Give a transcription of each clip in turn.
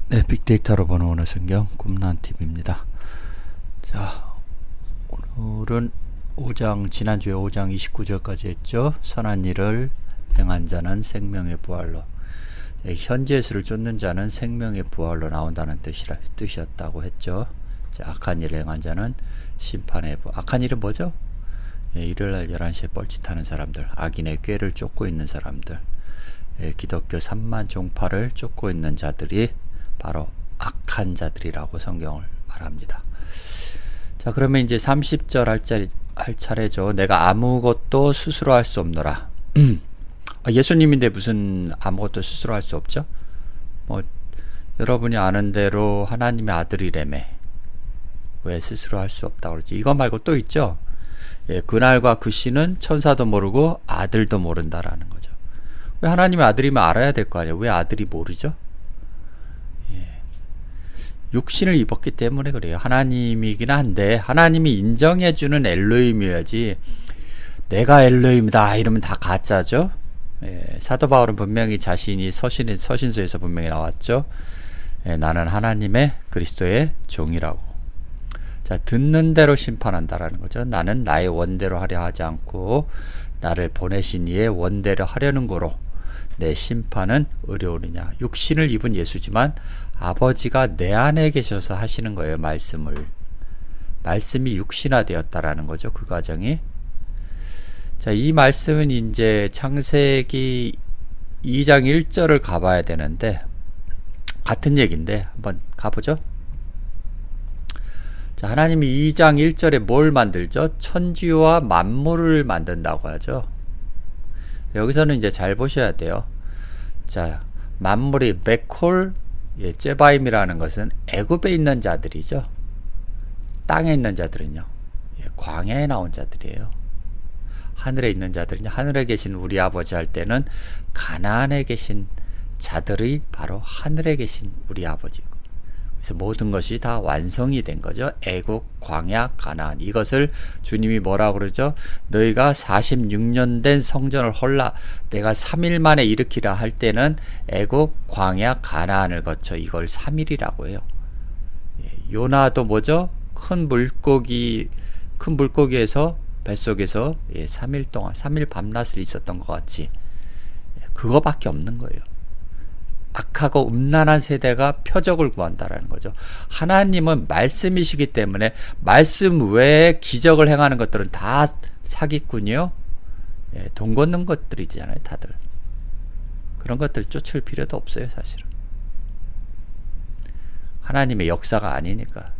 네, 빅데이터로 보는 오늘 성경 꿈나한TV입니다. 자, 오늘은 5장, 지난주에 5장 29절까지 했죠. 선한 일을 행한 자는 생명의 부활로, 현재 예수를 쫓는 자는 생명의 부활로 나온다는 뜻이었다고 했죠. 자, 악한 일을 행한 자는 심판의 부활. 악한 일은 뭐죠? 일요일날 11시에 뻘짓하는 사람들, 악인의 꾀를 쫓고 있는 사람들, 기독교 3만 종파를 쫓고 있는 자들이 바로 악한 자들이라고 성경을 말합니다. 자, 그러면 이제 30절 할 차례죠. 내가 아무것도 스스로 할 수 없노라. 예수님인데 무슨 아무것도 스스로 할 수 없죠? 여러분이 아는 대로 하나님의 아들이라며 왜 스스로 할 수 없다고 그러지? 이거 말고 또 있죠? 그날과 그 시는 천사도 모르고 아들도 모른다라는 거죠. 왜 하나님의 아들이면 알아야 될 거 아니에요? 왜 아들이 모르죠? 육신을 입었기 때문에 그래요. 하나님이긴 한데 하나님이 인정해주는 엘로힘이어야지 내가 엘로힘이다 이러면 다 가짜죠. 사도 바울은 분명히 자신이 서신서에서 분명히 나왔죠. 나는 하나님의 그리스도의 종이라고. 자, 듣는 대로 심판한다라는 거죠. 나는 나의 원대로 하려 하지 않고 나를 보내신 이의 원대로 하려는 거로 내 심판은 의로우느냐. 육신을 입은 예수지만 아버지가 내 안에 계셔서 하시는 거예요. 말씀이 육신화되었다라는 거죠. 그 과정이. 자, 이 말씀은 이제 창세기 2장 1절을 가봐야 되는데 같은 얘기인데 한번 가보죠. 자, 하나님이 2장 1절에 뭘 만들죠? 천지와 만물을 만든다고 하죠. 여기서는 이제 잘 보셔야 돼요. 자, 만물이 메콜, 제바임이라는 것은 애굽에 있는 자들이죠. 땅에 있는 자들은요, 광야에 나온 자들이에요. 하늘에 있는 자들은요, 하늘에 계신 우리 아버지 할 때는 가나안에 계신 자들이 바로 하늘에 계신 우리 아버지고, 그래서 모든 것이 다 완성이 된 거죠. 애국, 광야, 가나안. 이것을 주님이 뭐라고 그러죠? 너희가 46년 된 성전을 내가 3일 만에 일으키라 할 때는 애국, 광야, 가나안을 거쳐 이걸 3일이라고 해요. 요나도 뭐죠? 큰 물고기에서 뱃속에서 3일 동안 3일 밤낮을 있었던 것 같이 그거밖에 없는 거예요. 악하고 음란한 세대가 표적을 구한다라는 거죠. 하나님은 말씀이시기 때문에 말씀 외에 기적을 행하는 것들은 다 사기꾼이요. 돈 걷는 것들이잖아요, 다들. 그런 것들 쫓을 필요도 없어요, 사실은. 하나님의 역사가 아니니까.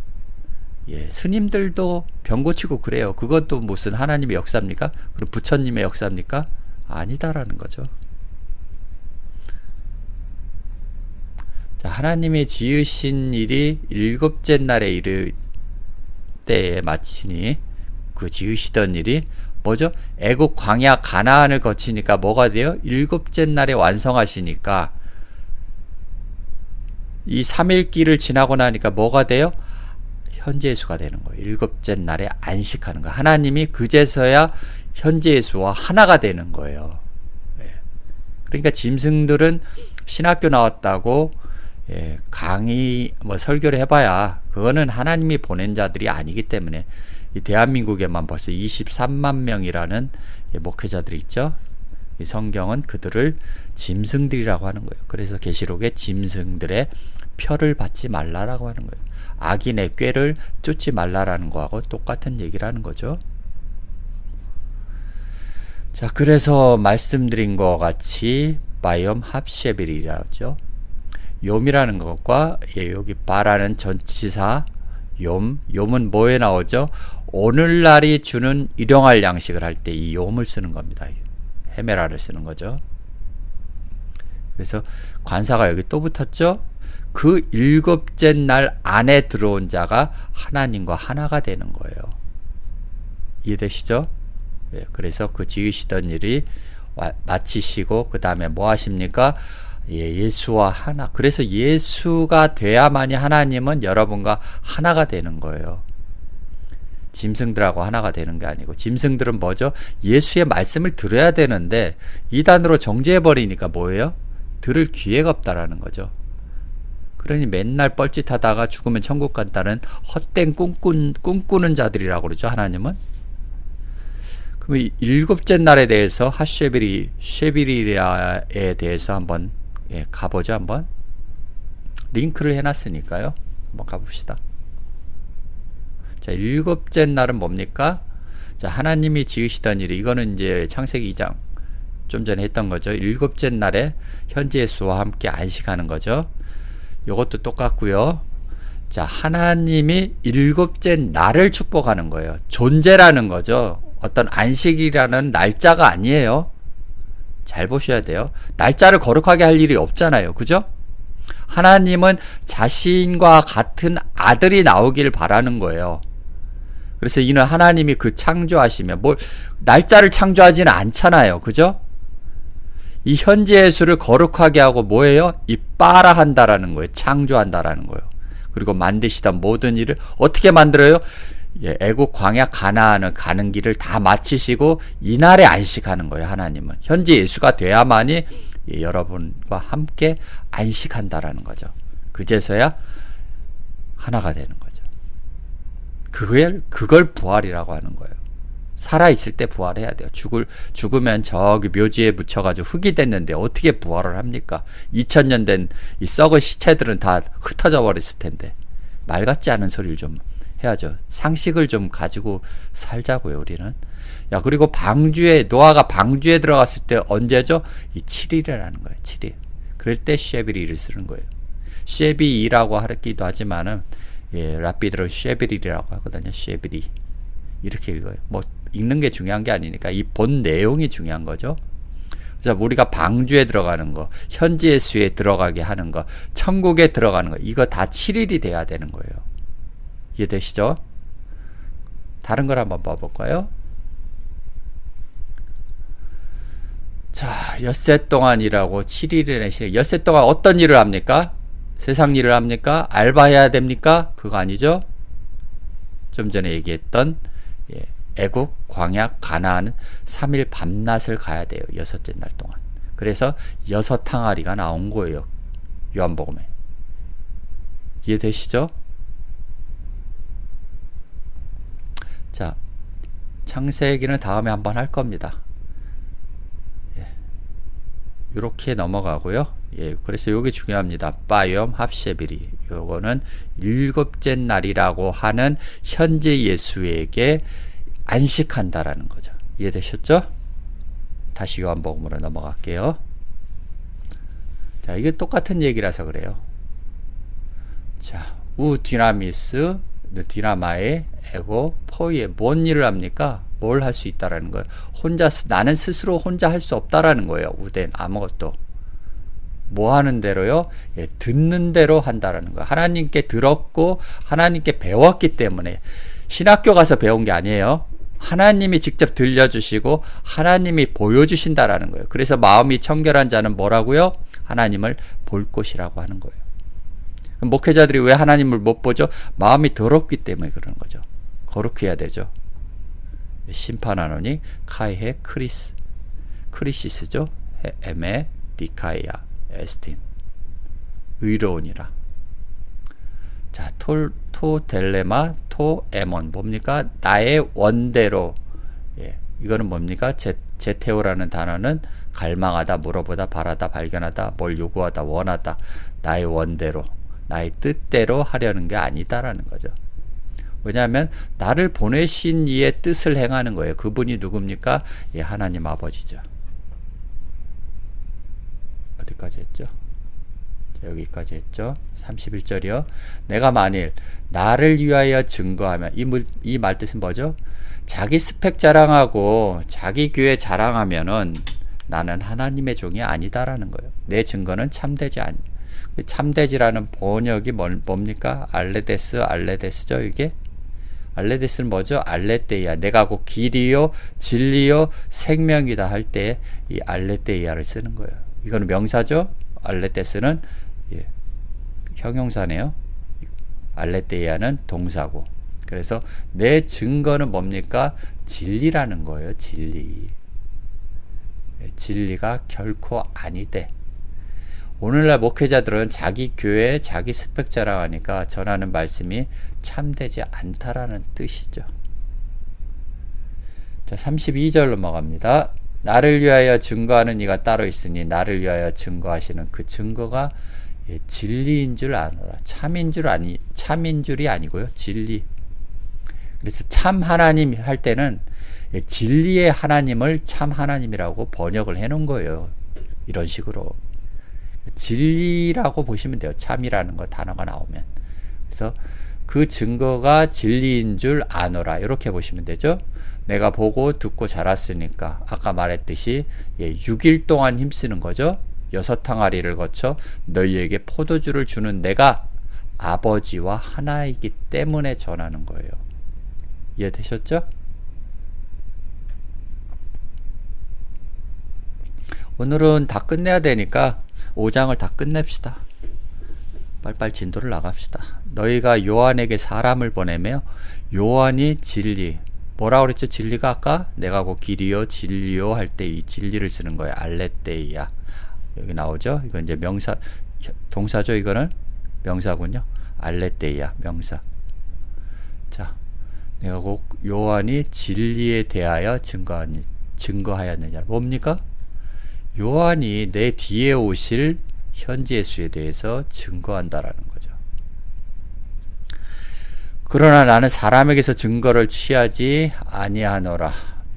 스님들도 병 고치고 그래요. 그것도 무슨 하나님의 역사입니까? 그리고 부처님의 역사입니까? 아니다라는 거죠. 하나님이 지으신 일이 일곱째 날에 이를 때에 마치니 그 지으시던 일이 뭐죠? 애국 광야 가나안을 거치니까 뭐가 돼요? 일곱째 날에 완성하시니까 이 3일길을 지나고 나니까 뭐가 돼요? 현재 예수가 되는 거예요. 일곱째 날에 안식하는 거. 하나님이 그제서야 현재 예수와 하나가 되는 거예요. 그러니까 짐승들은 신학교 나왔다고 강의 설교를 해봐야 그거는 하나님이 보낸 자들이 아니기 때문에 이 대한민국에만 벌써 23만 명이라는 목회자들이 있죠. 이 성경은 그들을 짐승들이라고 하는 거예요. 그래서 계시록에 짐승들의 표를 받지 말라라고 하는 거예요. 악인의 꾀를 쫓지 말라라는 거하고 똑같은 얘기라는 거죠. 자, 그래서 말씀드린 것 같이 바이옴 합셰빌이라고 하죠. 욤이라는 것과 여기 바라는 전치사 욤은 뭐에 나오죠? 오늘날이 주는 일용할 양식을 할 때 이 욤을 쓰는 겁니다. 헤메라를 쓰는 거죠. 그래서 관사가 여기 또 붙었죠? 그 일곱째 날 안에 들어온 자가 하나님과 하나가 되는 거예요. 이해되시죠? 그래서 그 지으시던 일이 마치시고 그 다음에 뭐 하십니까? 예수와 하나. 그래서 예수가 돼야만이 하나님은 여러분과 하나가 되는 거예요. 짐승들하고 하나가 되는 게 아니고, 짐승들은 뭐죠? 예수의 말씀을 들어야 되는데 이단으로 정죄해버리니까 뭐예요? 들을 기회가 없다라는 거죠. 그러니 맨날 뻘짓하다가 죽으면 천국 간다는 헛된 꿈꾸는 자들이라고 그러죠, 하나님은. 그럼 일곱째 날에 대해서 쉐비리아에 대해서 한번 가보죠. 한번 링크를 해놨으니까요. 한번 가봅시다. 자, 일곱째 날은 뭡니까? 자, 하나님이 지으시던 일, 이거는 이제 창세기 2장 좀 전에 했던 거죠. 일곱째 날에 현지 예수와 함께 안식하는 거죠. 이것도 똑같고요. 자, 하나님이 일곱째 날을 축복하는 거예요. 존재라는 거죠. 어떤 안식이라는 날짜가 아니에요. 잘 보셔야 돼요. 날짜를 거룩하게 할 일이 없잖아요. 그죠? 하나님은 자신과 같은 아들이 나오길 바라는 거예요. 그래서 이는 하나님이 그 창조하시며 날짜를 창조하지는 않잖아요. 그죠? 이 현재 예수를 거룩하게 하고 뭐예요? 이빠라 한다라는 거예요. 창조한다라는 거예요. 그리고 만드시던 모든 일을 어떻게 만들어요? 애국 광야 가나안을 가는 길을 다 마치시고 이날에 안식하는 거예요. 하나님은 현재 예수가 돼야만이 여러분과 함께 안식한다라는 거죠. 그제서야 하나가 되는 거죠. 그걸 부활이라고 하는 거예요. 살아있을 때 부활해야 돼요. 죽으면 저기 묘지에 묻혀가지고 흙이 됐는데 어떻게 부활을 합니까? 2000년 된 이 썩은 시체들은 다 흩어져 버렸을 텐데. 말 같지 않은 소리를 좀 해야죠. 상식을 좀 가지고 살자고요, 우리는. 야, 그리고 노아가 방주에 들어갔을 때 언제죠? 이 7일이라는 거예요, 7일. 그럴 때 쉐비리를 쓰는 거예요. 쉐비이라고 하기도 하지만은, 랍비들은 쉐비리라고 하거든요, 쉐비리. 이렇게 읽어요. 뭐, 읽는 게 중요한 게 아니니까 이 본 내용이 중요한 거죠. 그래서 우리가 방주에 들어가는 거, 현지 예수에 들어가게 하는 거, 천국에 들어가는 거, 이거 다 7일이 돼야 되는 거예요. 이해되시죠? 다른 걸 한번 봐볼까요? 자, 엿새 동안 일하고 7일이나 쉬는, 엿새 동안 어떤 일을 합니까? 세상 일을 합니까? 알바해야 됩니까? 그거 아니죠? 좀 전에 얘기했던 애국, 광야, 가나안 3일 밤낮을 가야 돼요. 6째 날 동안. 그래서 6 항아리가 나온 거예요. 요한복음에. 이해되시죠? 자, 창세기는 다음에 한번 할 겁니다. 이렇게 넘어가고요. 그래서 요게 중요합니다. 빠이엄 합셰비리. 요거는 일곱째 날이라고 하는 현재 예수에게 안식한다라는 거죠. 이해되셨죠? 다시 요한복음으로 넘어갈게요. 자, 이게 똑같은 얘기라서 그래요. 자, 디나미스, 디나마에, 에고, 포이에 뭔 일을 합니까? 뭘 할 수 있다라는 거예요. 나는 스스로 혼자 할 수 없다라는 거예요. 우된 아무것도. 뭐 하는 대로요? 듣는 대로 한다라는 거예요. 하나님께 들었고 하나님께 배웠기 때문에. 신학교 가서 배운 게 아니에요. 하나님이 직접 들려주시고 하나님이 보여주신다라는 거예요. 그래서 마음이 청결한 자는 뭐라고요? 하나님을 볼 것이라고 하는 거예요. 그럼 목회자들이 왜 하나님을 못 보죠? 마음이 더럽기 때문에 그러는 거죠. 거룩해야 되죠. 심판하노니 카이헤 크리시스죠. 에메 디카이아 에스틴 의로우니라. 자, 토델레마 토에몬 뭡니까? 나의 원대로. 이거는 뭡니까? 제테오라는 단어는 갈망하다, 물어보다, 바라다, 발견하다, 뭘 요구하다, 원하다, 나의 원대로, 나의 뜻대로 하려는 게 아니다라는 거죠. 왜냐하면 나를 보내신 이의 뜻을 행하는 거예요. 그분이 누굽니까? 하나님 아버지죠. 어디까지 했죠? 여기까지 했죠. 31절이요. 내가 만일 나를 위하여 증거하면, 이 말뜻은 뭐죠? 자기 스펙 자랑하고 자기 교회 자랑하면은 나는 하나님의 종이 아니다라는 거예요. 내 증거는 참되지 않. 참되지라는 번역이 뭡니까? 알레데스죠, 이게? 알레데스는 뭐죠? 알레데이아. 내가 곧 길이요, 진리요, 생명이다 할 때 이 알레데이아를 쓰는 거예요. 이거는 명사죠? 알레데스는 형용사네요. 알레데이아는 동사고. 그래서 내 증거는 뭡니까? 진리라는 거예요. 진리. 진리가 결코 아니되 오늘날 목회자들은 자기 교회, 자기 스펙 자랑하니까 전하는 말씀이 참되지 않다라는 뜻이죠. 자, 32절 넘어갑니다. 나를 위하여 증거하는 이가 따로 있으니 나를 위하여 증거하시는 그 증거가 진리인 줄 아노라. 참인 줄이 아니고요. 진리. 그래서 참 하나님 할 때는 진리의 하나님을 참 하나님이라고 번역을 해 놓은 거예요. 이런 식으로. 진리라고 보시면 돼요. 참이라는 거 단어가 나오면. 그래서 그 증거가 진리인 줄 아노라. 이렇게 보시면 되죠. 내가 보고 듣고 자랐으니까 아까 말했듯이 6일 동안 힘쓰는 거죠. 6항아리를 거쳐 너희에게 포도주를 주는 내가 아버지와 하나이기 때문에 전하는 거예요. 이해되셨죠? 오늘은 다 끝내야 되니까 5장을 다 끝냅시다. 빨빨 진도를 나갑시다. 너희가 요한에게 사람을 보내며 요한이 진리, 뭐라 그랬죠? 진리가 아까 내가 곧 길이요 진리요 할 때 이 진리를 쓰는 거예요. 알레테이야. 여기 나오죠? 이건 이제 명사, 동사죠. 이거는 명사군요. 알레테이야, 명사. 자, 내가 곧 요한이 진리에 대하여 증거하였느냐. 뭡니까? 요한이 내 뒤에 오실 현지 예수에 대해서 증거한다라는 거죠. 그러나 나는 사람에게서 증거를 취하지 아니하노라.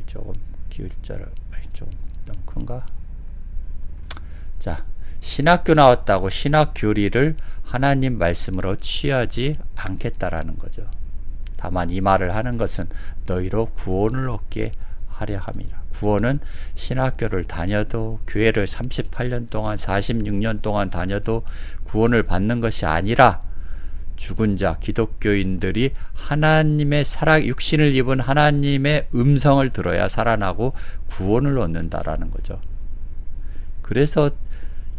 조금 기울자를 좀 너무 큰가? 자, 신학교 나왔다고 신학 교리를 하나님 말씀으로 취하지 않겠다라는 거죠. 다만 이 말을 하는 것은 너희로 구원을 얻게 하려 함이라. 구원은 신학교를 다녀도 교회를 38년 동안 46년 동안 다녀도 구원을 받는 것이 아니라 죽은 자 기독교인들이 하나님의 육신을 입은 하나님의 음성을 들어야 살아나고 구원을 얻는다라는 거죠. 그래서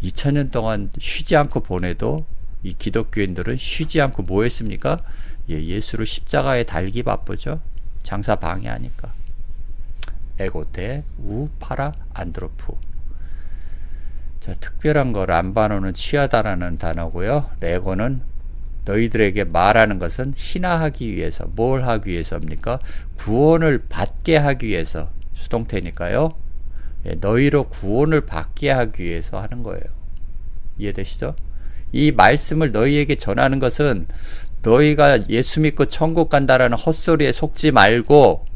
2000년 동안 쉬지 않고 보내도 이 기독교인들은 쉬지 않고 뭐 했습니까? 예수를 십자가에 달기 바쁘죠. 장사 방해하니까. 에고테, 우, 파라, 안드로프. 자, 특별한 거 람바노는 취하다라는 단어고요. 레고는 너희들에게 말하는 것은 희나하기 위해서, 뭘 하기 위해서입니까? 구원을 받게 하기 위해서, 수동태니까요. 너희로 구원을 받게 하기 위해서 하는 거예요. 이해되시죠? 이 말씀을 너희에게 전하는 것은 너희가 예수 믿고 천국 간다라는 헛소리에 속지 말고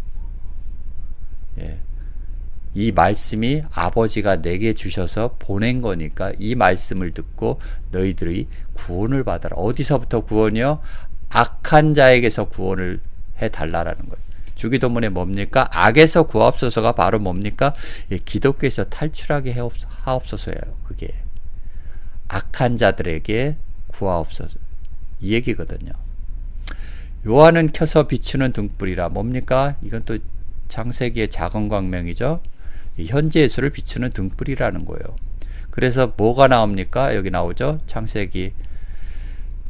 이 말씀이 아버지가 내게 주셔서 보낸 거니까 이 말씀을 듣고 너희들이 구원을 받아라. 어디서부터 구원이요? 악한 자에게서 구원을 해달라라는 거예요. 주기도문에 뭡니까? 악에서 구하옵소서가 바로 뭡니까? 기독교에서 탈출하게 하옵소서예요. 그게 악한 자들에게 구하옵소서 이 얘기거든요. 요한은 켜서 비추는 등불이라. 뭡니까? 이건 또 창세기의 작은 광명이죠. 현재 예수를 비추는 등불이라는 거예요. 그래서 뭐가 나옵니까? 여기 나오죠. 창세기.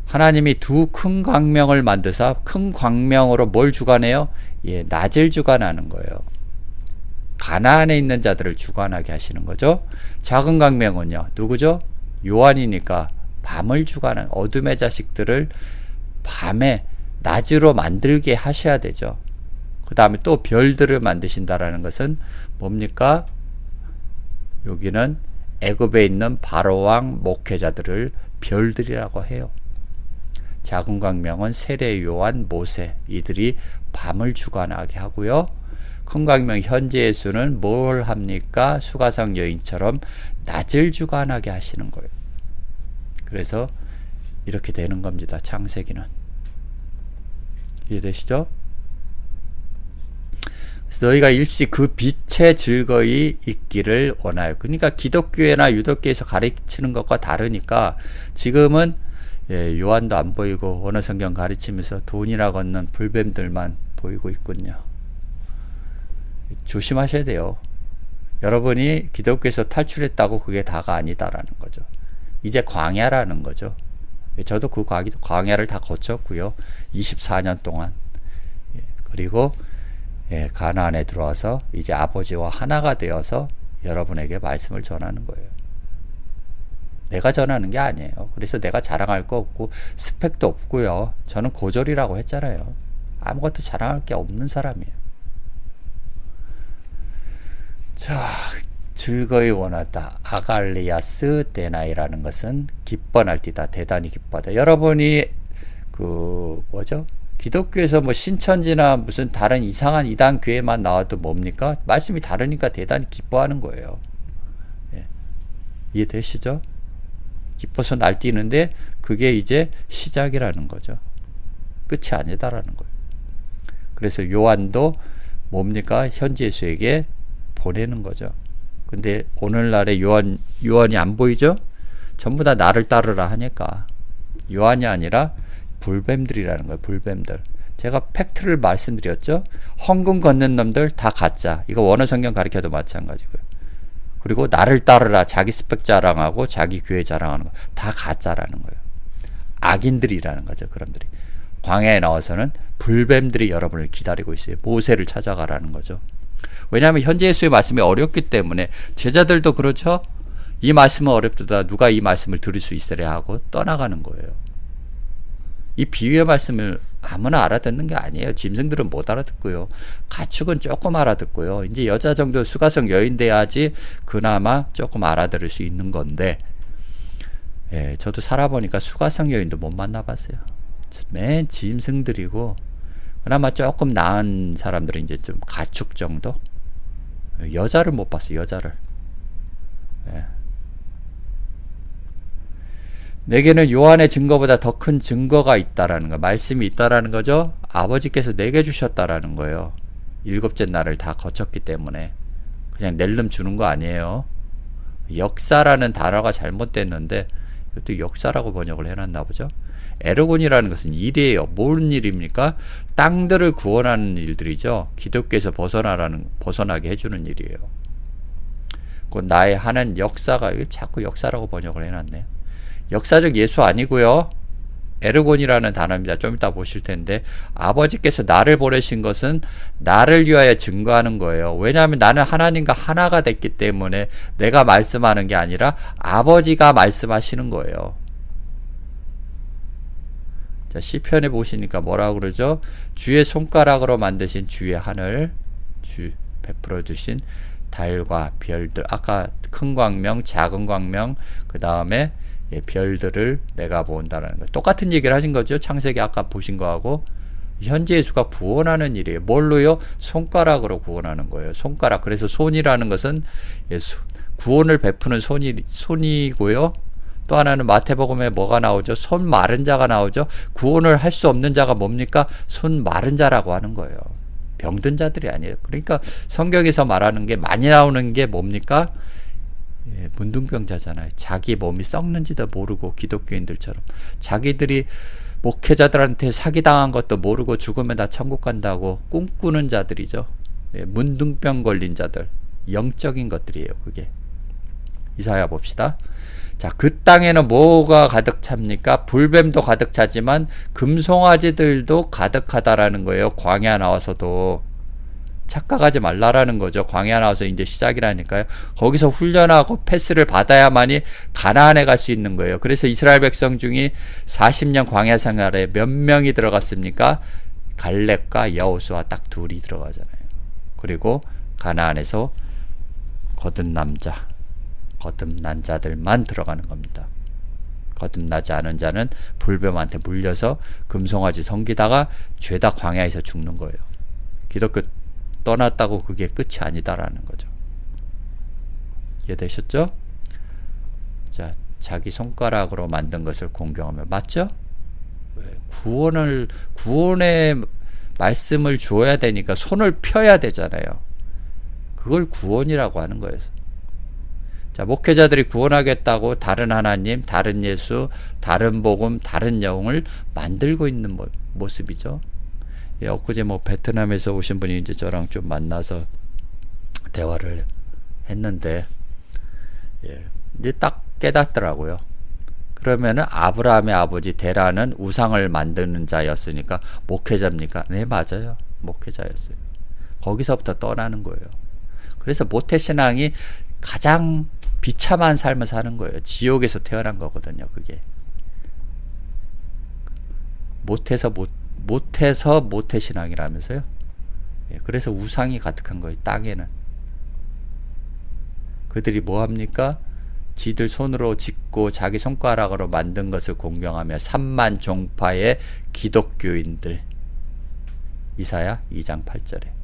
하나님이 두 큰 광명을 만드사 큰 광명으로 뭘 주관해요? 낮을 주관하는 거예요. 가나안에 있는 자들을 주관하게 하시는 거죠. 작은 광명은요. 누구죠? 요한이니까 밤을 주관하는 어둠의 자식들을 밤에 낮으로 만들게 하셔야 되죠. 그 다음에 또 별들을 만드신다라는 것은 뭡니까? 여기는 애굽에 있는 바로왕 목회자들을 별들이라고 해요. 작은 광명은 세례 요한 모세 이들이 밤을 주관하게 하고요. 큰 광명 현재 예수는 뭘 합니까? 수가성 여인처럼 낮을 주관하게 하시는 거예요. 그래서 이렇게 되는 겁니다. 창세기는. 이해되시죠? 그래서 너희가 일시 그 빛의 즐거이 있기를 원하여. 그러니까 기독교회나 유독교에서 가르치는 것과 다르니까 지금은 요한도 안 보이고 원어 성경 가르치면서 돈이나 걷는 불뱀들만 보이고 있군요. 조심하셔야 돼요. 여러분이 기독교에서 탈출했다고 그게 다가 아니다라는 거죠. 이제 광야라는 거죠. 저도 그 광야를 다 거쳤고요. 24년 동안. 그리고 가나안에 들어와서 이제 아버지와 하나가 되어서 여러분에게 말씀을 전하는 거예요. 내가 전하는 게 아니에요. 그래서 내가 자랑할 거 없고 스펙도 없고요. 저는 고졸이라고 했잖아요. 아무것도 자랑할 게 없는 사람이에요. 자, 즐거이 원하다. 아갈리아스 데나이라는 것은 기뻐날뛰다. 대단히 기뻐하다. 여러분이 기독교에서 뭐 신천지나 무슨 다른 이상한 이단 교회만 나와도 뭡니까? 말씀이 다르니까 대단히 기뻐하는 거예요. 예. 이해되시죠? 기뻐서 날뛰는데 그게 이제 시작이라는 거죠. 끝이 아니다라는 거예요. 그래서 요한도 뭡니까? 현지 예수에게 보내는 거죠. 근데 오늘날의 요한이 안 보이죠? 전부 다 나를 따르라 하니까 요한이 아니라 불뱀들이라는 거예요. 불뱀들. 제가 팩트를 말씀드렸죠. 헌금 걷는 놈들 다 가짜. 이거 원어 성경 가르쳐도 마찬가지고요. 그리고 나를 따르라 자기 스펙 자랑하고 자기 교회 자랑하는 거 다 가짜라는 거예요. 악인들이라는 거죠. 그런들이. 광야에 나와서는 불뱀들이 여러분을 기다리고 있어요. 모세를 찾아가라는 거죠. 왜냐하면 현재 예수의 말씀이 어렵기 때문에 제자들도 그렇죠. 이 말씀은 어렵다. 누가 이 말씀을 들을 수 있으랴 하고 떠나가는 거예요. 이 비유의 말씀을 아무나 알아듣는 게 아니에요. 짐승들은 못 알아듣고요. 가축은 조금 알아듣고요. 이제 여자 정도 수가성 여인 돼야지 그나마 조금 알아들을 수 있는 건데, 예, 저도 살아보니까 수가성 여인도 못 만나봤어요. 맨 짐승들이고, 그나마 조금 나은 사람들은 이제 좀 가축 정도? 여자를 못 봤어요. 여자를. 예. 내게는 요한의 증거보다 더 큰 증거가 있다라는 거, 말씀이 있다라는 거죠. 아버지께서 내게 주셨다라는 거예요. 일곱째 날을 다 거쳤기 때문에 그냥 낼름 주는 거 아니에요. 역사라는 단어가 잘못됐는데 이것도 역사라고 번역을 해놨나 보죠. 에르곤이라는 것은 일이에요. 뭔 일입니까? 땅들을 구원하는 일들이죠. 기독교에서 벗어나게 해주는 일이에요. 그 나의 하는 역사가 자꾸 역사라고 번역을 해놨네요. 역사적 예수 아니고요. 에르곤이라는 단어입니다. 좀 이따 보실 텐데 아버지께서 나를 보내신 것은 나를 위하여 증거하는 거예요. 왜냐하면 나는 하나님과 하나가 됐기 때문에 내가 말씀하는 게 아니라 아버지가 말씀하시는 거예요. 자, 시편에 보시니까 뭐라고 그러죠? 주의 손가락으로 만드신 주의 하늘, 베풀어 주신 달과 별들, 아까 큰 광명, 작은 광명, 그 다음에 별들을 내가 본다라는 거. 똑같은 얘기를 하신 거죠. 창세기 아까 보신 거하고. 현재 예수가 구원하는 일이에요. 뭘로요? 손가락으로 구원하는 거예요. 손가락. 그래서 손이라는 것은 구원을 베푸는 손이고요. 또 하나는 마태복음에 뭐가 나오죠? 손 마른 자가 나오죠. 구원을 할 수 없는 자가 뭡니까? 손 마른 자라고 하는 거예요. 병든 자들이 아니에요. 그러니까 성경에서 말하는 게 많이 나오는 게 뭡니까? 예, 문둥병자잖아요. 자기 몸이 썩는지도 모르고 기독교인들처럼 자기들이 목회자들한테 사기당한 것도 모르고 죽으면 다 천국 간다고 꿈꾸는 자들이죠. 예, 문둥병 걸린 자들, 영적인 것들이에요. 그게. 이사야 봅시다. 자, 그 땅에는 뭐가 가득 찹니까? 불뱀도 가득 차지만 금송아지들도 가득하다라는 거예요. 광야 나와서도. 착각하지 말라라는 거죠. 광야 나와서 이제 시작이라니까요. 거기서 훈련하고 패스를 받아야만이 가나안에 갈 수 있는 거예요. 그래서 이스라엘 백성 중에 40년 광야 생활에 몇 명이 들어갔습니까? 갈렙과 여호수아 딱 둘이 들어가잖아요. 그리고 가나안에서 거듭난 자들만 들어가는 겁니다. 거듭나지 않은 자는 불뱀한테 물려서 금송아지 섬기다가 죄다 광야에서 죽는 거예요. 기독교 떠났다고 그게 끝이 아니다라는 거죠. 이해되셨죠? 자, 자기 손가락으로 만든 것을 공경하며, 맞죠? 구원의 말씀을 줘야 되니까 손을 펴야 되잖아요. 그걸 구원이라고 하는 거예요. 자, 목회자들이 구원하겠다고 다른 하나님, 다른 예수, 다른 복음, 다른 영을 만들고 있는 모습이죠. 예, 엊그제 베트남에서 오신 분이 이제 저랑 좀 만나서 대화를 했는데, 예, 이제 딱 깨닫더라고요. 그러면은 아브라함의 아버지 데라는 우상을 만드는 자였으니까 목회자입니까? 네, 맞아요. 목회자였어요. 거기서부터 떠나는 거예요. 그래서 모태신앙이 가장 빛이 비참한 삶을 사는 거예요. 지옥에서 태어난 거거든요. 그게 못해서 모태신앙이라면서요. 예, 그래서 우상이 가득한 거예요. 땅에는. 그들이 뭐합니까? 지들 손으로 짓고 자기 손가락으로 만든 것을 공경하며 3만 종파의 기독교인들. 이사야 2장 8절에.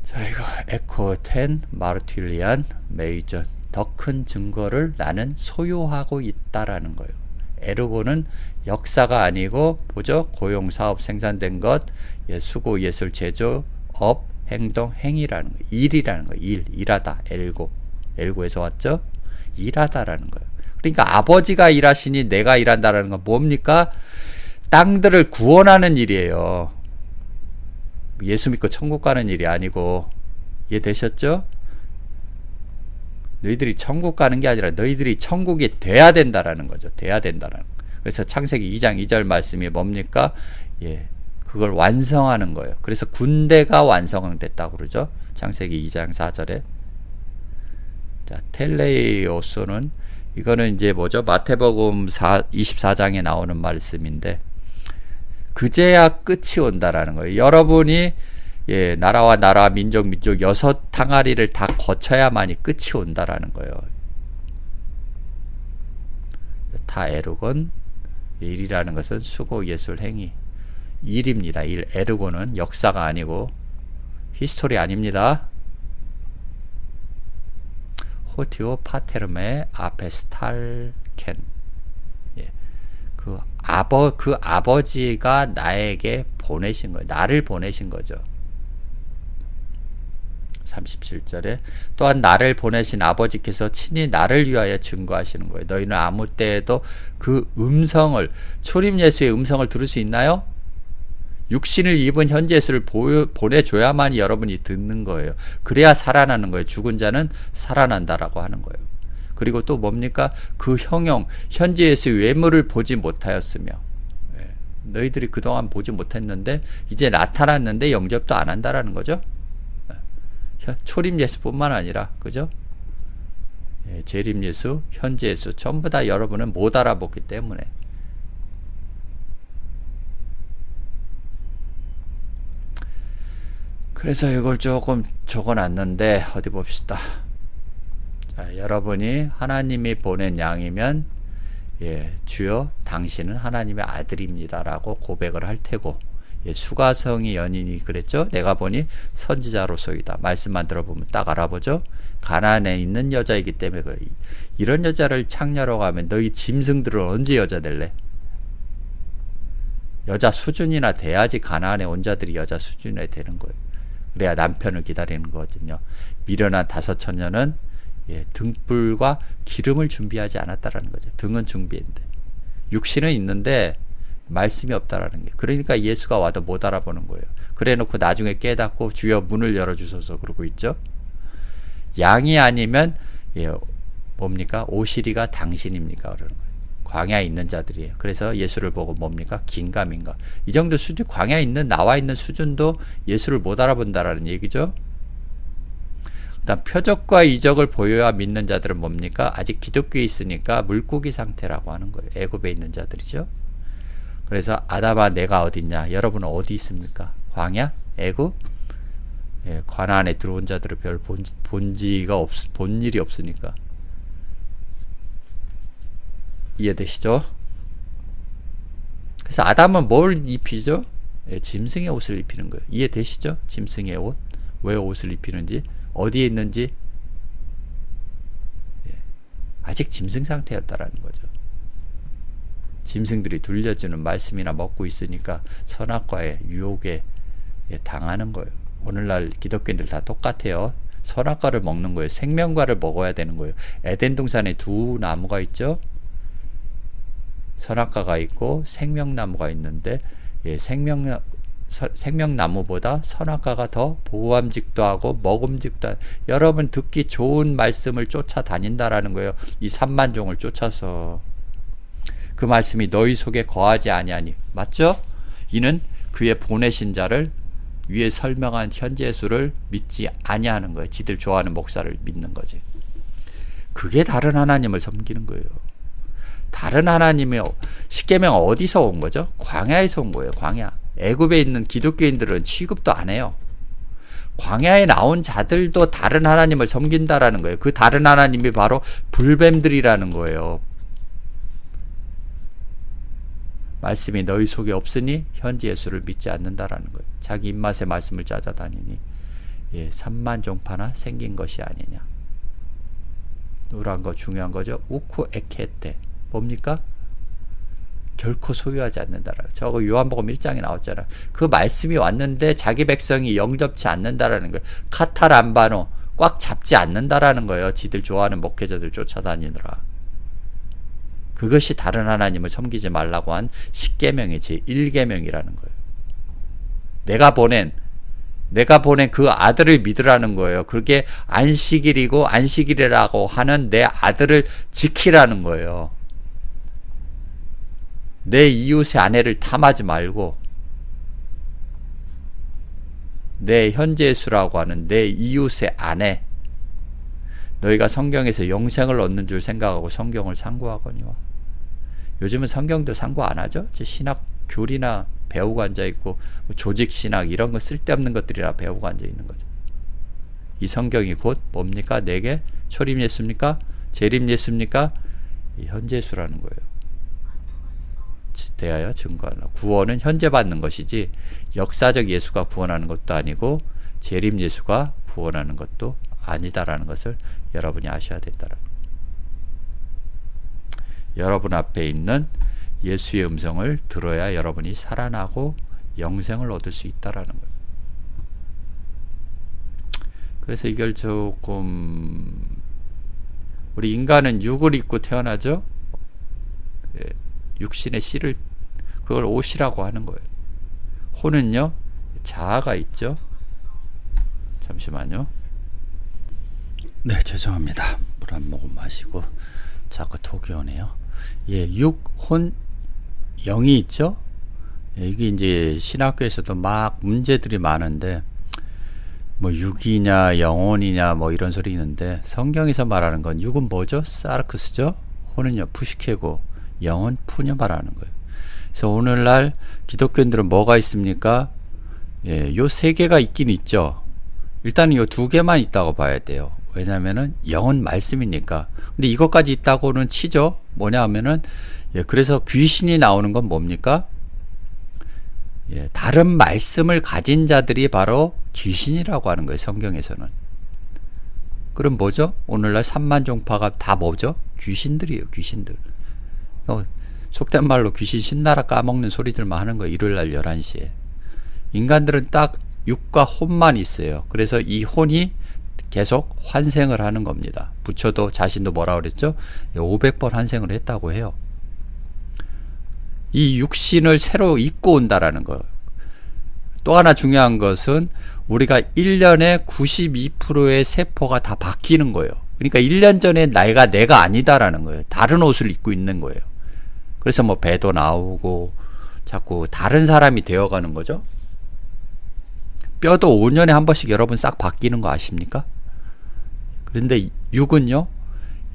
자, 이거 에코 10 마르틸리안 메이저. 더 큰 증거를 나는 소유하고 있다라는 거예요. 에르고는 역사가 아니고 뭐죠? 고용, 사업, 생산된 것, 수고, 예술, 제조, 업, 행동, 행위라는 거예요. 일이라는 거예요. 일하다. 엘고에서 왔죠? 일하다라는 거예요. 그러니까 아버지가 일하시니 내가 일한다라는 건 뭡니까? 땅들을 구원하는 일이에요. 예수 믿고 천국 가는 일이 아니고. 이해되셨죠? 너희들이 천국 가는 게 아니라 너희들이 천국이 돼야 된다라는 거죠. 돼야 된다라는 거. 그래서 창세기 2장 2절 말씀이 뭡니까? 예, 그걸 완성하는 거예요. 그래서 군대가 완성됐다고 그러죠. 창세기 2장 4절에. 자, 텔레오소는 이거는 이제 뭐죠? 마태복음 24장에 나오는 말씀인데 그제야 끝이 온다라는 거예요. 여러분이 나라와 나라, 민족 6 항아리를 다 거쳐야만이 끝이 온다라는 거예요. 다 에르곤, 일이라는 것은 수고, 예술, 행위, 일입니다. 일, 에르곤은 역사가 아니고 히스토리 아닙니다. 호티오 파테르메 아페스탈켄. 그 아버지가 나에게 보내신 거예요. 나를 보내신 거죠. 37절에 또한 나를 보내신 아버지께서 친히 나를 위하여 증거하시는 거예요. 너희는 아무 때에도 그 음성을, 초림 예수의 음성을 들을 수 있나요? 육신을 입은 현 예수를 보내줘야만이 여러분이 듣는 거예요. 그래야 살아나는 거예요. 죽은 자는 살아난다라고 하는 거예요. 그리고 또 뭡니까? 그 형용, 현재 예수의 외모를 보지 못하였으며, 너희들이 그동안 보지 못했는데 이제 나타났는데 영접도 안 한다라는 거죠. 초림 예수뿐만 아니라, 그죠? 재림 예수, 현재 예수 전부 다 여러분은 못 알아보기 때문에. 그래서 이걸 조금 적어놨는데 어디 봅시다. 자, 여러분이 하나님이 보낸 양이면 주여 당신은 하나님의 아들입니다라고 고백을 할 테고, 수가성이 연인이 그랬죠. 내가 보니 선지자로소이다. 말씀만 들어보면 딱 알아보죠. 가나안에 있는 여자이기 때문에 이런 여자를 창녀라고 하면 너희 짐승들은 언제 여자 될래? 여자 수준이나 돼야지 가나안에 온 자들이 여자 수준이 되는 거예요. 그래야 남편을 기다리는 거거든요. 미련한 5 처녀는 등불과 기름을 준비하지 않았다라는 거죠. 등은 준비했는데 육신은 있는데 말씀이 없다라는 게. 그러니까 예수가 와도 못 알아보는 거예요. 그래 놓고 나중에 깨닫고 주여 문을 열어주소서 그러고 있죠. 양이 아니면 뭡니까? 오시리가 당신입니까? 그러는 거예요. 광야에 있는 자들이에요. 그래서 예수를 보고 뭡니까? 긴가민가. 이 정도 수준, 광야에 있는 나와 있는 수준도 예수를 못 알아본다라는 얘기죠. 그다음 표적과 이적을 보여야 믿는 자들은 뭡니까? 아직 기독교에 있으니까 물고기 상태라고 하는 거예요. 애굽에 있는 자들이죠. 그래서 아담아 내가 어딨냐? 여러분은 어디 있습니까? 광야? 애굽? 가나안에 들어온 자들은 별 본 일이 없으니까. 이해되시죠? 그래서 아담은 뭘 입히죠? 짐승의 옷을 입히는 거예요. 이해되시죠? 짐승의 옷. 왜 옷을 입히는지, 어디에 있는지. 아직 짐승 상태였다라는 거죠. 짐승들이 들려주는 말씀이나 먹고 있으니까 선악과의 유혹에 당하는 거예요. 오늘날 기독교인들 다 똑같아요. 선악과를 먹는 거예요. 생명과를 먹어야 되는 거예요. 에덴 동산에 2 나무가 있죠. 선악과가 있고 생명나무가 있는데 생명나무보다 선악과가 더 보암직도 하고 먹음직도 하고, 여러분 듣기 좋은 말씀을 쫓아다닌다라는 거예요. 이 3만 종을 쫓아서. 그 말씀이 너희 속에 거하지 아니하니. 맞죠? 이는 그의 보내신 자를 위에 설명한 현재 예수를 믿지 아니하는 거예요. 지들 좋아하는 목사를 믿는 거지. 그게 다른 하나님을 섬기는 거예요. 다른 하나님의 십계명 어디서 온 거죠? 광야에서 온 거예요. 광야. 애굽에 있는 기독교인들은 취급도 안 해요. 광야에 나온 자들도 다른 하나님을 섬긴다라는 거예요. 그 다른 하나님이 바로 불뱀들이라는 거예요. 말씀이 너희 속에 없으니 현지 예수를 믿지 않는다라는 거예요. 자기 입맛에 말씀을 찾아다니니 3만 종파나 생긴 것이 아니냐. 노란 거 중요한 거죠. 우쿠 에케테. 뭡니까? 결코 소유하지 않는다라. 저거 요한복음 1장에 나왔잖아. 그 말씀이 왔는데 자기 백성이 영접치 않는다라는 거예요. 카타람바노. 꽉 잡지 않는다라는 거예요. 지들 좋아하는 목회자들 쫓아다니느라. 그것이 다른 하나님을 섬기지 말라고 한 십계명의 제1계명이라는 거예요. 내가 보낸 그 아들을 믿으라는 거예요. 그게 안식일이고 안식일이라고 하는 내 아들을 지키라는 거예요. 내 이웃의 아내를 탐하지 말고 내 현재수라고 하는 내 이웃의 아내, 너희가 성경에서 영생을 얻는 줄 생각하고 성경을 상고하거니와. 요즘은 성경도 상고 안 하죠? 신학 교리나 배우고 앉아있고 조직 신학 이런 거 쓸데없는 것들이라 배우고 앉아있는 거죠. 이 성경이 곧 뭡니까? 내게 초림 예수입니까? 재림 예수입니까? 현재 예수라는 거예요. 대하여 증거하라. 구원은 현재 받는 것이지 역사적 예수가 구원하는 것도 아니고 재림 예수가 구원하는 것도 아니다라는 것을 여러분이 아셔야 된다라는 거예요. 여러분 앞에 있는 예수의 음성을 들어야 여러분이 살아나고 영생을 얻을 수 있다라는 거예요. 그래서 이걸 조금 우리 인간은 육을 입고 태어나죠. 육신의 씨를 그걸 옷이라고 하는 거예요. 혼은요 자아가 있죠. 잠시만요. 네, 죄송합니다. 물 한 모금 마시고 자꾸 톡이 오네요. 육, 혼, 영이 있죠. 이게 이제 신학교에서도 막 문제들이 많은데 뭐 육이냐 영혼이냐 뭐 이런 소리 있는데 성경에서 말하는 건 육은 뭐죠? 사르크스죠. 혼은요 푸시케고 영은 푸녀 말하는 거예요. 그래서 오늘날 기독교인들은 뭐가 있습니까? 요 세 개가 있긴 있죠. 일단 요 두 개만 있다고 봐야 돼요. 왜냐면은 영은 말씀이니까. 근데 이것까지 있다고는 치죠. 뭐냐 하면은 그래서 귀신이 나오는 건 뭡니까? 다른 말씀을 가진 자들이 바로 귀신이라고 하는 거예요. 성경에서는. 그럼 뭐죠? 오늘날 3만 종파가 다 뭐죠? 귀신들이에요. 귀신들. 속된 말로 귀신 신나라 까먹는 소리들만 하는 거예요. 일요일날 11시에. 인간들은 딱 육과 혼만 있어요. 그래서 이 혼이 계속 환생을 하는 겁니다. 부처도 자신도 뭐라 그랬죠? 500번 환생을 했다고 해요. 이 육신을 새로 입고 온다라는 거예요. 또 하나 중요한 것은 우리가 1년에 92%의 세포가 다 바뀌는 거예요. 그러니까 1년 전에 내가 아니다라는 거예요. 다른 옷을 입고 있는 거예요. 그래서 뭐 배도 나오고 자꾸 다른 사람이 되어가는 거죠. 뼈도 5년에 한 번씩 여러분 싹 바뀌는 거 아십니까? 그런데 육은요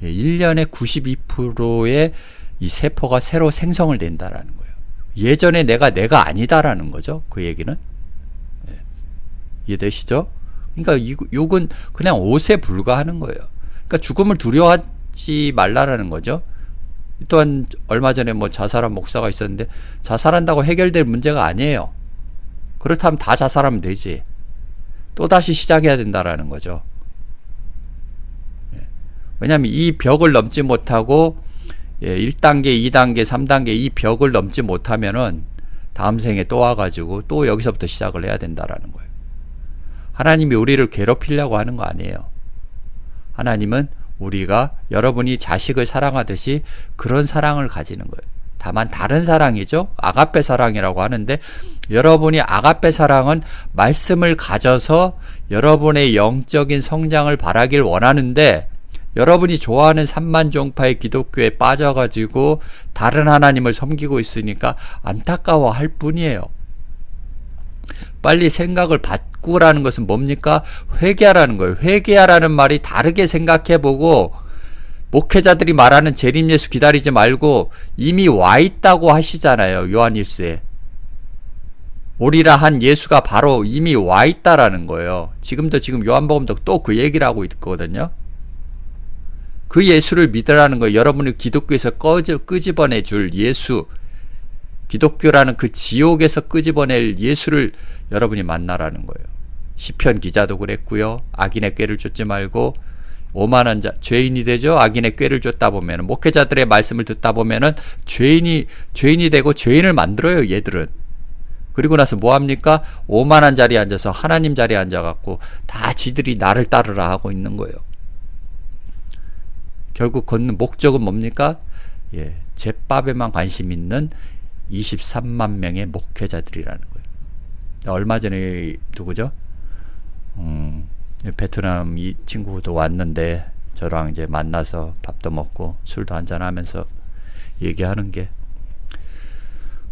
1년에 92%의 이 세포가 새로 생성을 된다라는 거예요. 예전에 내가 아니다라는 거죠. 그 얘기는. 이해되시죠? 그러니까 육은 그냥 옷에 불과하는 거예요. 그러니까 죽음을 두려워하지 말라라는 거죠. 또한 얼마 전에 뭐 자살한 목사가 있었는데 자살한다고 해결될 문제가 아니에요. 그렇다면 다 자살하면 되지. 또다시 시작해야 된다라는 거죠. 왜냐하면 이 벽을 넘지 못하고 1단계, 2단계, 3단계 이 벽을 넘지 못하면은 다음 생에 또 와가지고 또 여기서부터 시작을 해야 된다라는 거예요. 하나님이 우리를 괴롭히려고 하는 거 아니에요. 하나님은 우리가 여러분이 자식을 사랑하듯이 그런 사랑을 가지는 거예요. 다만 다른 사랑이죠. 아가페 사랑이라고 하는데 여러분이 아가페 사랑은 말씀을 가져서 여러분의 영적인 성장을 바라길 원하는데 여러분이 좋아하는 3만 종파의 기독교에 빠져가지고 다른 하나님을 섬기고 있으니까 안타까워할 뿐이에요. 빨리 생각을 바꾸라는 것은 뭡니까? 회개하라는 거예요. 회개하라는 말이 다르게 생각해보고 목회자들이 말하는 재림 예수 기다리지 말고 이미 와 있다고 하시잖아요. 요한일서에. 오리라 한 예수가 바로 이미 와 있다라는 거예요. 지금 요한복음도 또 그 얘기를 하고 있거든요. 그 예수를 믿으라는 거예요. 여러분이 기독교에서 끄집어내 줄 예수, 기독교라는 그 지옥에서 끄집어낼 예수를 여러분이 만나라는 거예요. 시편 기자도 그랬고요. 악인의 꾀를 쫓지 말고 오만한 자, 죄인이 되죠. 악인의 꾀를 쫓다 보면, 목회자들의 말씀을 듣다 보면은 죄인이 되고 죄인을 만들어요. 얘들은. 그리고 나서 뭐합니까? 오만한 자리에 앉아서 하나님 자리에 앉아갖고 다 지들이 나를 따르라 하고 있는 거예요. 결국 걷는 목적은 뭡니까? 예, 제밥에만 관심 있는 23만 명의 목회자들이라는 거예요. 얼마 전에 누구죠? 베트남 이 친구도 왔는데 저랑 이제 만나서 밥도 먹고 술도 한잔 하면서 얘기하는 게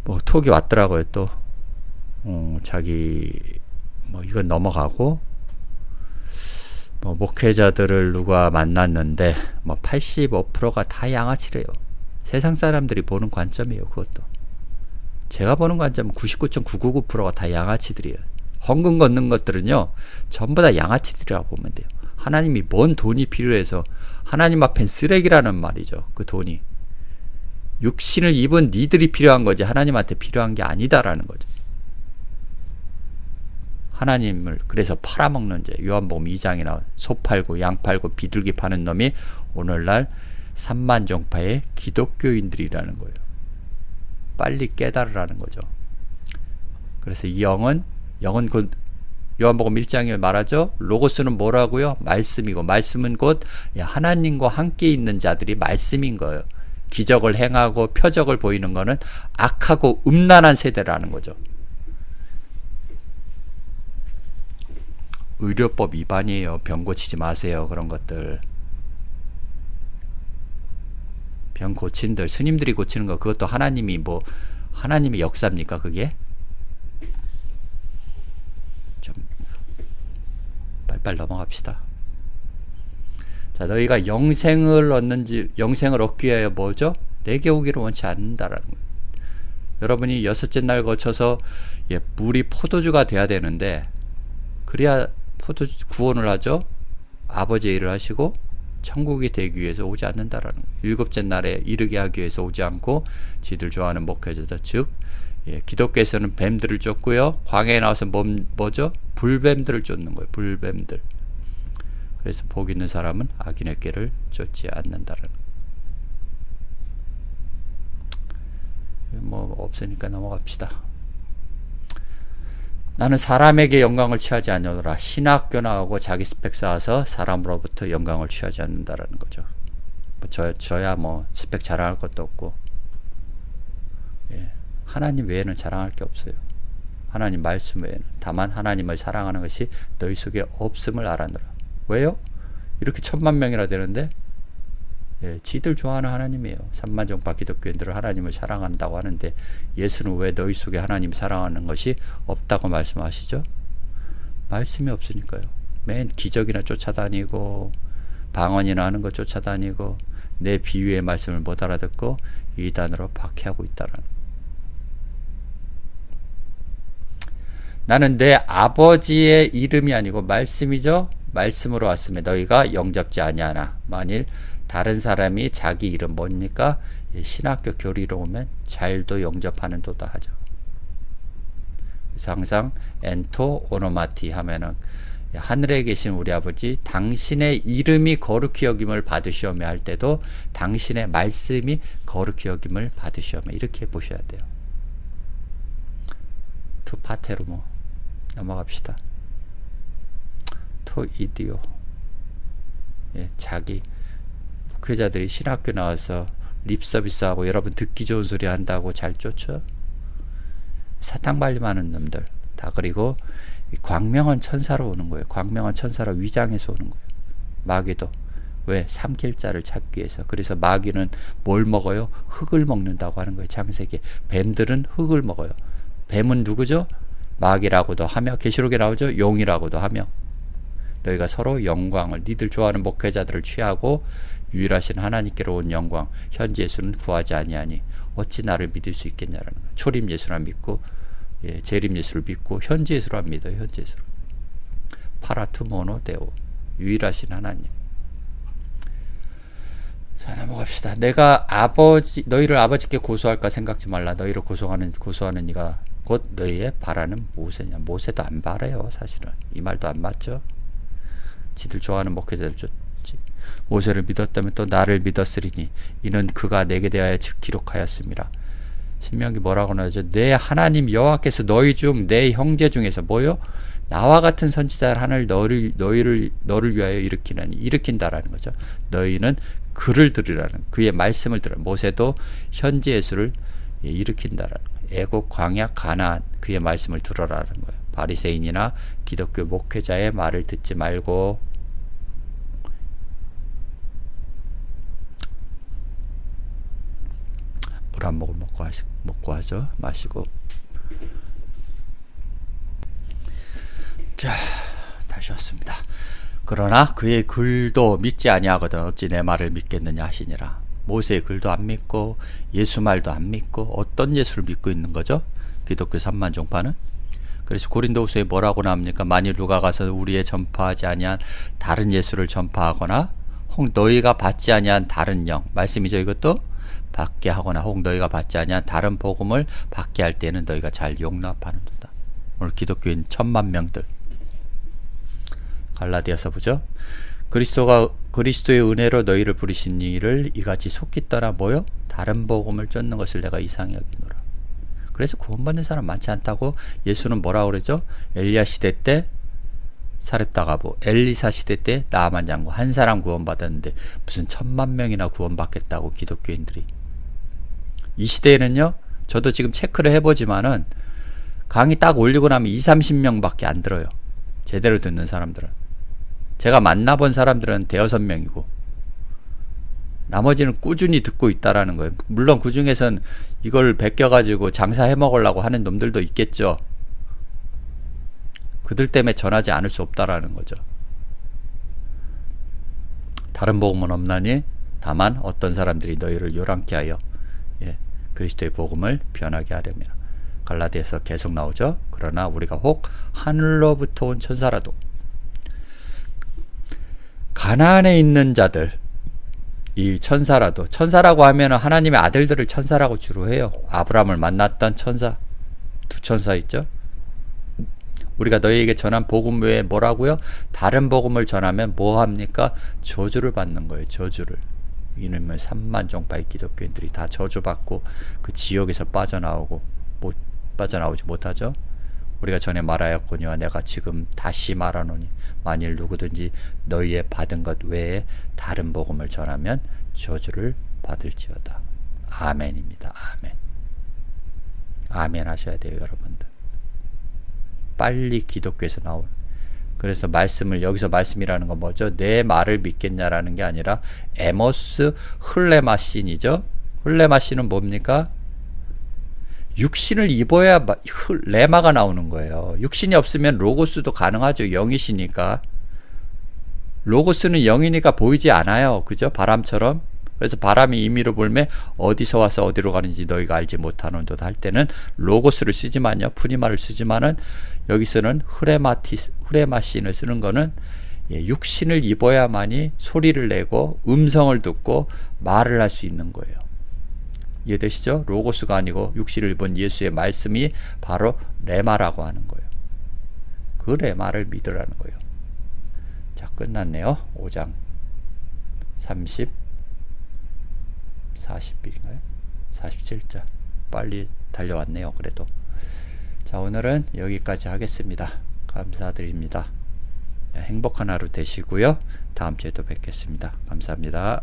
뭐 톡이 왔더라고요. 또 자기 뭐 이건 넘어가고 뭐 목회자들을 누가 만났는데 뭐 85%가 다 양아치래요. 세상 사람들이 보는 관점이에요. 그것도 제가 보는 관점은 99.999%가 다 양아치들이에요. 헌금 걷는 것들은요 전부 다 양아치들이라고 보면 돼요. 하나님이 뭔 돈이 필요해서 하나님 앞엔 쓰레기라는 말이죠. 그 돈이 육신을 입은 니들이 필요한 거지 하나님한테 필요한 게 아니다라는 거죠. 하나님을 그래서 팔아먹는 죄. 요한복음 2장에 나온 소 팔고 양 팔고 비둘기 파는 놈이 오늘날 3만 종파의 기독교인들이라는 거예요. 빨리 깨달으라는 거죠. 그래서 이 영은 곧 요한복음 1장에 말하죠. 로고스는 뭐라고요? 말씀이고 말씀은 곧 하나님과 함께 있는 자들이 말씀인 거예요. 기적을 행하고 표적을 보이는 거는 악하고 음란한 세대라는 거죠. 의료법 위반이에요. 병 고치지 마세요. 그런 것들. 병 고친들, 스님들이 고치는 거 그것도 하나님이 하나님의 역사입니까 그게? 좀 빨리빨리 넘어갑시다. 자, 너희가 영생을 얻기 위하여 뭐죠? 내게 오기를 원치 않는다라는 거예요. 여러분이 6째 날 거쳐서 물이 포도주가 돼야 되는데 그래야 구원을 하죠. 아버지의 일을 하시고 천국이 되기 위해서 오지 않는다라는 거예요. 7째 날에 이르게 하기 위해서 오지 않고 지들 좋아하는 목회자들 즉 기독교에서는 뱀들을 쫓고요. 광야에 나와서 뭐죠? 불뱀들을 쫓는 거예요. 불뱀들. 그래서 복 있는 사람은 악인의 꾀를 쫓지 않는다라는 거예요. 뭐 없으니까 넘어갑시다. 나는 사람에게 영광을 취하지 않노라. 신학교 나오고 자기 스펙 쌓아서 사람으로부터 영광을 취하지 않는다라는 거죠. 저야 뭐 스펙 자랑할 것도 없고, 하나님 외에는 자랑할 게 없어요. 하나님 말씀 외에는. 다만 하나님을 사랑하는 것이 너희 속에 없음을 알아노라. 왜요? 이렇게 1000만 명이나 되는데 지들 좋아하는 하나님이에요. 3만 종파 기독교인들은 하나님을 사랑한다고 하는데 예수는 왜 너희 속에 하나님 사랑하는 것이 없다고 말씀하시죠? 말씀이 없으니까요. 맨 기적이나 쫓아다니고 방언이나 하는 거 쫓아다니고 내 비유의 말씀을 못 알아듣고 이단으로 박해하고 있다라는. 나는 내 아버지의 이름이 아니고 말씀이죠. 말씀으로 왔으며 너희가 영접지 아니하나. 만일 다른 사람이 자기 이름 뭡니까? 신학교 교리로 오면 잘도 영접하는 도다 하죠. 그래서 항상 엔토 오노마티 하면은 하늘에 계신 우리 아버지 당신의 이름이 거룩히 여김을 받으시오며 할 때도 당신의 말씀이 거룩히 여김을 받으시오며 이렇게 보셔야 돼요. 투 파테르모 넘어갑시다. 토 이디오 자기 목회자들이 신학교 나와서 립서비스하고 여러분 듣기 좋은 소리 한다고 잘 쫓죠. 사탕 발림하는 놈들 다. 그리고 광명한 천사로 오는 거예요. 광명한 천사로 위장해서 오는 거예요. 마귀도 왜? 삼킬 자를 찾기 위해서. 그래서 마귀는 뭘 먹어요? 흙을 먹는다고 하는 거예요. 창세기. 뱀들은 흙을 먹어요. 뱀은 누구죠? 마귀라고도 하며, 계시록에 나오죠. 용이라고도 하며, 너희가 서로 영광을, 니들 좋아하는 목회자들을 취하고 유일하신 하나님께로 온 영광, 현지 예수는 구하지 아니하니 어찌 나를 믿을 수 있겠냐라는 거예요. 초림 예수란 믿고, 재림 예수를 믿고 현지 예수란 믿어요. 현지 예수를. 파라투 모노 데오, 유일하신 하나님. 자, 넘어갑시다. 내가 너희를 아버지께 고소할까 생각지 말라. 너희를 고소하는 이가 곧 너희의 바라는 모세냐. 모세도 안 바래요. 사실은 이 말도 안 맞죠. 지들 좋아하는 목회자들 좋지. 모세를 믿었다면 또 나를 믿었으리니 이는 그가 내게 대하여 기록하였습니다. 신명기 뭐라고 나오죠? 내 하나님 여호와께서 너희 중 내 형제 중에서 뭐요? 나와 같은 선지자를 하나를 너를 위하여 일으킨다라는 거죠. 너희는 그를 들으라는, 그의 말씀을 들으라. 모세도 현지 예수를 일으킨다라는 거예요. 애국, 광야, 가나안, 그의 말씀을 들어라는 거예요. 바리새인이나 기독교 목회자의 말을 듣지 말고, 물 한 모금 먹고 하죠. 마시고. 자, 다시 왔습니다. 그러나 그의 글도 믿지 아니하거든 어찌 내 말을 믿겠느냐 하시니라. 모세의 글도 안 믿고 예수 말도 안 믿고 어떤 예수를 믿고 있는 거죠? 기독교 3만 종파는. 그래서 고린도후서에 뭐라고 나옵니까? 만일 누가 가서 우리의 전파하지 아니한 다른 예수를 전파하거나 혹 너희가 받지 아니한 다른 영, 말씀이죠. 이것도 받게 하거나 혹 너희가 받지 아니한 다른 복음을 받게 할 때는 너희가 잘 용납하는도다. 오늘 기독교인 1000만 명들. 갈라디아서 보죠. 그리스도의 은혜로 너희를 부르신 이를 이같이 속기 떠나 뭐요? 다른 복음을 쫓는 것을 내가 이상히 여기노라. 그래서 구원받는 사람 많지 않다고 예수는 뭐라고 그러죠? 엘리야 시대 때 사렙다가보, 엘리사 시대 때 나아만 장군 한 사람 구원받았는데 무슨 1000만 명이나 구원받겠다고 기독교인들이. 이 시대에는요, 저도 지금 체크를 해보지만은 강의 딱 올리고 나면 20-30명밖에 안 들어요. 제대로 듣는 사람들은. 제가 만나본 사람들은 5-6명이고 나머지는 꾸준히 듣고 있다라는 거예요. 물론 그 중에선 이걸 베껴가지고 장사해 먹으려고 하는 놈들도 있겠죠. 그들 때문에 전하지 않을 수 없다라는 거죠. 다른 복음은 없나니 다만 어떤 사람들이 너희를 요란케 하여 그리스도의 복음을 변하게 하려니라. 갈라디아서 계속 나오죠. 그러나 우리가 혹 하늘로부터 온 천사라도, 가나안에 있는 자들, 이 천사라도, 천사라고 하면 하나님의 아들들을 천사라고 주로 해요. 아브라함을 만났던 천사, 2천사 있죠. 우리가 너희에게 전한 복음 외에 뭐라고요? 다른 복음을 전하면 뭐 합니까? 저주를 받는 거예요. 저주를. 이놈의 3만 종파의 기독교인들이 다 저주받고 그 지옥에서 빠져나오지 못하죠. 우리가 전에 말하였거니와 내가 지금 다시 말하노니 만일 누구든지 너희의 받은 것 외에 다른 복음을 전하면 저주를 받을지어다. 아멘입니다. 아멘. 아멘 하셔야 돼요, 여러분들. 빨리 기독교에서 나오는. 그래서 말씀을, 여기서 말씀이라는 건 뭐죠? 내 말을 믿겠냐라는 게 아니라 에모스 흘레마신이죠. 흘레마신은 뭡니까? 육신을 입어야 레마가 나오는 거예요. 육신이 없으면 로고스도 가능하죠. 영이시니까. 로고스는 영이니까 보이지 않아요. 그죠? 바람처럼. 그래서 바람이 임의로 불매 어디서 와서 어디로 가는지 너희가 알지 못하는도다 할 때는 로고스를 쓰지만요. 푸니마를 쓰지만은 여기서는 후레마신을 쓰는 거는 육신을 입어야만이 소리를 내고 음성을 듣고 말을 할 수 있는 거예요. 이해되시죠? 로고스가 아니고 육신을 입은 예수의 말씀이 바로 레마라고 하는 거예요. 그 레마를 믿으라는 거예요. 자, 끝났네요. 5장 40일인가요? 47자. 빨리 달려왔네요. 그래도. 자, 오늘은 여기까지 하겠습니다. 감사드립니다. 행복한 하루 되시고요. 다음 주에 또 뵙겠습니다. 감사합니다.